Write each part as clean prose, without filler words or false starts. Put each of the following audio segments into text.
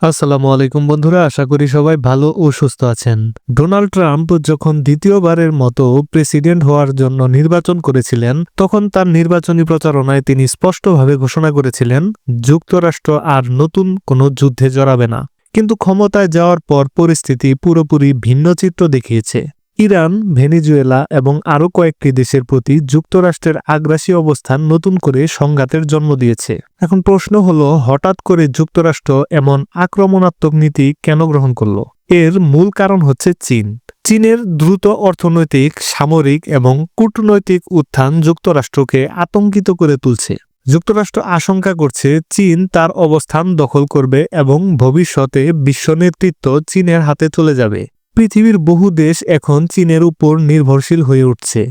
আসসালামু আলাইকুম বন্ধুরা, আশা করি সবাই ভালো ও সুস্থ আছেন। ডোনাল্ড ট্রাম্প যখন দ্বিতীয়বারের মতো প্রেসিডেন্ট হওয়ার জন্য নির্বাচন করেছিলেন, তখন তার নির্বাচনী প্রচারণায় তিনি স্পষ্টভাবে ঘোষণা করেছিলেন যুক্তরাষ্ট্র আর নতুন কোনো যুদ্ধে জড়াবে না। কিন্তু ক্ষমতায় যাওয়ার পর পরিস্থিতি পুরোপুরি ভিন্ন চিত্র দেখিয়েছে। ইরান, ভেনেজুয়েলা এবং আরও কয়েকটি দেশের প্রতি যুক্তরাষ্ট্রের আগ্রাসী অবস্থান নতুন করে সংঘাতের জন্ম দিয়েছে। এখন প্রশ্ন হলো, হঠাৎ করে যুক্তরাষ্ট্র এমন আক্রমণাত্মক নীতি কেন গ্রহণ করলো? এর মূল কারণ হচ্ছে চীন। চীনের দ্রুত অর্থনৈতিক, সামরিক এবং কূটনৈতিক উত্থান যুক্তরাষ্ট্রকে আতঙ্কিত করে তুলছে। যুক্তরাষ্ট্র আশঙ্কা করছে চীন তার অবস্থান দখল করবে এবং ভবিষ্যতে বিশ্ব নেতৃত্ব চীনের হাতে চলে যাবে। পৃথিবীর বহু দেশ এখন চীনের উপর নির্ভরশীল হয়ে উঠছে।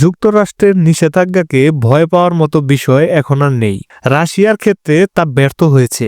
যুক্তরাষ্ট্রের নিষেধাজ্ঞাকে ভয় পাওয়ার মতো বিষয় এখন আর নেই। রাশিয়ার ক্ষেত্রে তা ব্যর্থ হয়েছে।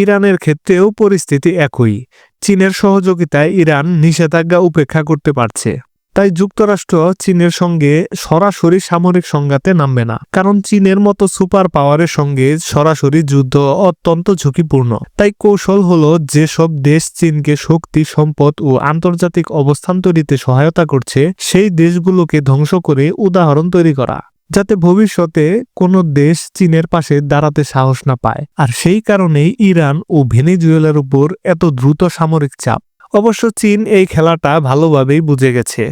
ইরানের ক্ষেত্রেও পরিস্থিতি একই। চীনের সহযোগিতায় ইরান নিষেধাজ্ঞা উপেক্ষা করতে পারছে। তাই যুক্তরাষ্ট্র চীনের সঙ্গে সরাসরি সামরিক সংঘাতে নামবে না, কারণ চীনের মতো সুপার পাওয়ারের সঙ্গে সরাসরি যুদ্ধ অত্যন্ত ঝুঁকিপূর্ণ। তাই কৌশল হলো, যেসব দেশ চীনকে শক্তি, সম্পদ ও আন্তর্জাতিক অবস্থান তৈরিতে সহায়তা করছে, সেই দেশগুলোকে ধ্বংস করে উদাহরণ তৈরি করা, যাতে ভবিষ্যতে কোনো দেশ চীনের পাশে দাঁড়াতে সাহস না পায়। আর সেই কারণেই ইরান ও ভেনেজুয়েলার উপর এত দ্রুত সামরিক চাপ। অবশ্য চীন এই খেলাটা ভালোভাবেই বুঝে গেছে।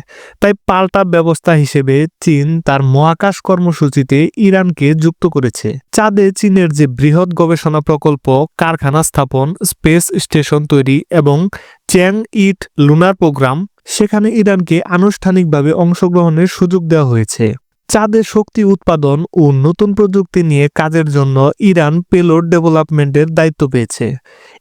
তাই পাল্টা ব্যবস্থা হিসেবে চীন তার মহাকাশ কর্মসূচিতে ইরানকে যুক্ত করেছে। চাঁদে চীনের যে বৃহৎ গবেষণা প্রকল্প, কারখানা স্থাপন, স্পেস স্টেশন তৈরি এবং চ্যাংইট লুনার প্রোগ্রাম, সেখানে ইরানকে আনুষ্ঠানিকভাবে অংশগ্রহণের সুযোগ দেওয়া হয়েছে। চাঁদে শক্তি উৎপাদন ও নতুন প্রযুক্তি নিয়ে কাজের জন্য ইরান পেলোড ডেভেলপমেন্টের দায়িত্ব পেয়েছে।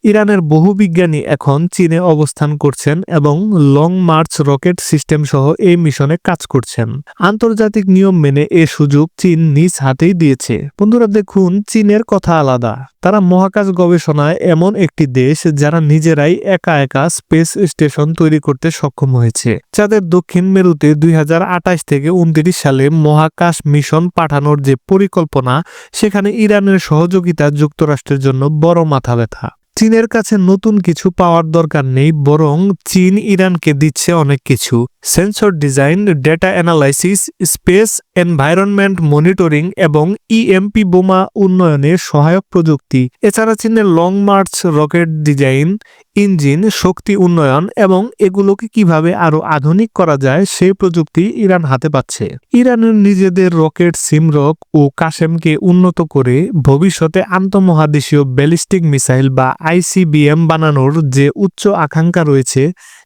ইরানের বহু বিজ্ঞানী এখন চীনে অবস্থান করছেন এবং লং মার্চ রকেট সিস্টেম সহ এই মিশনে কাজ করছেন। আন্তর্জাতিক নিয়ম মেনে এ সুযোগ চীন নিজ হাতেই দিয়েছে। বন্ধুরা দেখুন, চীনের কথা আলাদা। তারা মহাকাশ গবেষণায় এমন একটি দেশ যারা নিজেরাই একা একা স্পেস স্টেশন তৈরি করতে সক্ষম হয়েছে। চাঁদের দক্ষিণ মেরুতে 2028 থেকে 29 সালে মহাকাশ মিশন পাঠানোর যে পরিকল্পনা, সেখানে ইরানের সহযোগিতা যুক্তরাষ্ট্রের জন্য বড় মাথা ব্যথা। চীনের কাছে নতুন কিছু পাওয়ার দরকার নেই, বরং চীন ইরানকে দিচ্ছে অনেক কিছু। Sensor design, data analysis, space environment monitoring এবং ইএমপি বোমা উন্নয়নের সহায়ক প্রযুক্তি। এছাড়া চীনের Long March rocket design, engine, শক্তি উন্নয়ন এবং এগুলোকে কিভাবে আরো আধুনিক করা যায় সেই প্রযুক্তি ইরান হাতে পাচ্ছে। ইরানের নিজেদের রকেট সিমরক ও কাশেমকে উন্নত করে ভবিষ্যতে আন্তঃমহাদেশীয় ব্যালিস্টিক মিসাইল বা আইসিবিএম বানানোর যে উচ্চ আকাঙ্ক্ষা রয়েছে,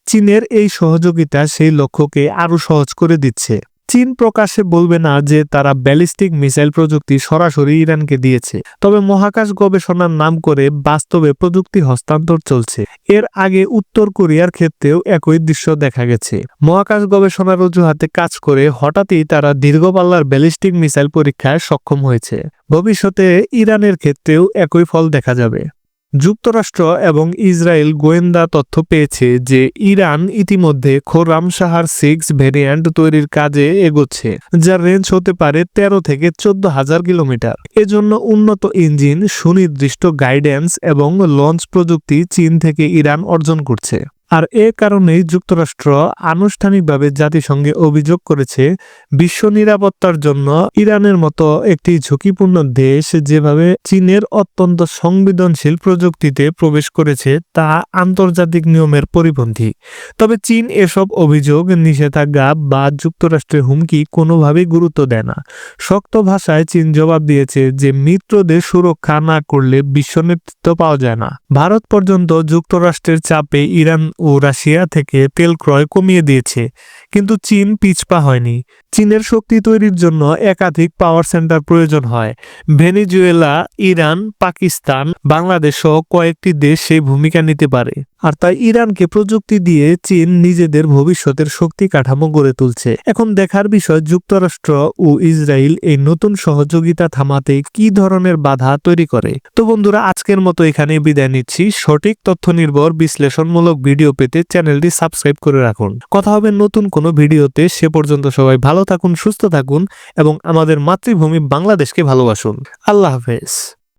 চীনের এই সহযোগিতা সেই লক্ষ্যকে আরো সহজ করে দিচ্ছে। চীন প্রকাশ্যে বলবে না যে তারা ব্যালিস্টিক মিসাইল প্রযুক্তি সরাসরি ইরানকে দিয়েছে, তবে মহাকাশ গবেষণার নাম করে বাস্তবে প্রযুক্তি হস্তান্তর চলছে। এর আগে উত্তর কোরিয়ার ক্ষেত্রেও একই দৃশ্য দেখা গেছে। মহাকাশ গবেষণার অজুহাতে কাজ করে হঠাৎই তারা দীর্ঘপাল্লার ব্যালিস্টিক মিসাইল পরীক্ষায় সক্ষম হয়েছে। ভবিষ্যতে ইরানের ক্ষেত্রেও একই ফল দেখা যাবে। যুক্তরাষ্ট্র এবং ইসরায়েল গোয়েন্দা তথ্য পেয়েছে যে ইরান ইতিমধ্যে খোরামশাহার 6 ভ্যারিয়েন্ট তৈরির কাজে এগোচ্ছে, যার রেঞ্জ হতে পারে 13 থেকে 14,000 কিলোমিটার। এজন্য উন্নত ইঞ্জিন, সুনির্দিষ্ট গাইডেন্স এবং লঞ্চ প্রযুক্তি চীন থেকে ইরান অর্জন করছে। আর এ কারণেই যুক্তরাষ্ট্র আনুষ্ঠানিকভাবে জাতিসংঘে অভিযোগ করেছে, বিশ্ব নিরাপত্তার জন্য ইরানের মতো একটি ঝুঁকিপূর্ণ দেশ যেভাবে চীনের অত্যন্ত সংবেদনশীল প্রযুক্তিতে প্রবেশ করেছে তা আন্তর্জাতিক নিয়মের পরিপন্থী। তবে চীন এসব অভিযোগ, নিষেধাজ্ঞা বা যুক্তরাষ্ট্রের হুমকি কোনোভাবেই গুরুত্ব দেয় না। শক্ত ভাষায় চীন জবাব দিয়েছে যে মিত্রদের সুরক্ষা না করলে বিশ্ব নেতৃত্ব পাওয়া যায় না। ভারত পর্যন্ত যুক্তরাষ্ট্রের চাপে ইরান ও রাশিয়া থেকে তেল ক্রয় কমিয়ে দিয়েছে, কিন্তু চীন পিছপা হয়নি। চীনের শক্তি তৈরির জন্য একাধিক পাওয়ার সেন্টার প্রয়োজন হয়। ভেনেজুয়েলা, ইরান, পাকিস্তান, বাংলাদেশ সহ কয়েকটি দেশ সেই ভূমিকা নিতে পারে। আর তাই ইরানকে প্রযুক্তি দিয়ে চীন নিজেদের ভবিষ্যতের শক্তি কাঠামো গড়ে তুলছে। এখন দেখার বিষয় যুক্তরাষ্ট্র ও ইসরায়েল এই নতুন সহযোগিতা থামাতে কি ধরনের বাধা তৈরি করে। তো বন্ধুরা, আজকের মতো এখানে বিদায় নিচ্ছি। সঠিক তথ্য নির্ভর বিশ্লেষণমূলক ভিডিও পেতে চ্যানেলটি সাবস্ক্রাইব করে রাখুন। কথা হবে নতুন কোনো ভিডিওতে। সে পর্যন্ত সবাই ভালো থাকুন, সুস্থ থাকুন এবং আমাদের মাতৃভূমি বাংলাদেশকে ভালোবাসুন। আল্লাহ হাফেজ।